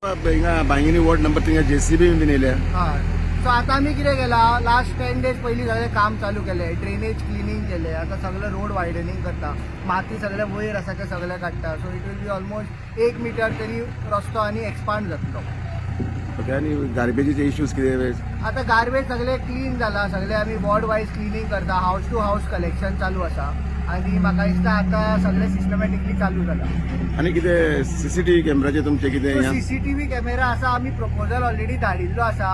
हिंगा बांगिनी ward number 3 JCB bin येयल्या. हय सो आतां आमी कितें केलां, लास्ट 10 days पयलीं सगळें काम चालू केलें, ड्रेनेज क्लिनींग केलें, आतां सगळें रोड वायडनींग करता, माती सगळें वयर आसा तें सगळें काडटा. So it will be almost 1 metre तरी रस्तो आनी एक्सपांड जातलो. ओके, आनी गार्बेजीचे इश्यूज कितें? आतां गार्बेज सगळें क्लीन जाला, सगळें आमी वॉर्ड वायज क्लिनींग करता, हावस टू हावस कलेक्शन चालू आसा आनी म्हाका दिसता आतां सगळें सिस्टमॅटिकली चालू जालां. आनी कितें CCTV कॅमेराचे तुमचे कितें? CCTV कॅमेरा आसा, आमी प्रपोजल ऑलरेडी धाडिल्लो आसा,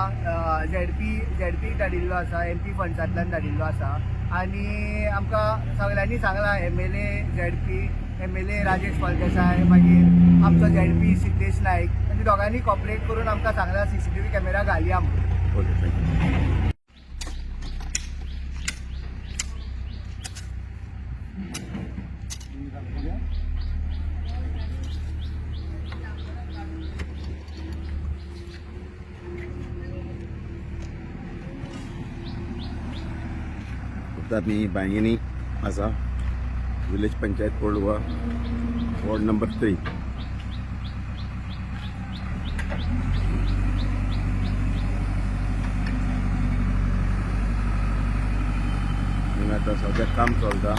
झेडपी धाडिल्लो आसा, MP फंड्सांतल्यान धाडिल्लो आसा आनी आमकां सगळ्यांनी सांगलां, MLA ZP, MLA Rajesh Phaldesai, मागीर आमचो ZP सिद्धेश नायक, आनी दोगांनी कॉपरेट करून आमकां सांगलां CCTV कॅमेरा घालया म्हणून. Okay, thank you. आमी बांगिनी आसा, विलेज पंचायत कोळवा, वॉर्ड नंबर 3. आता सद्या काम चलता.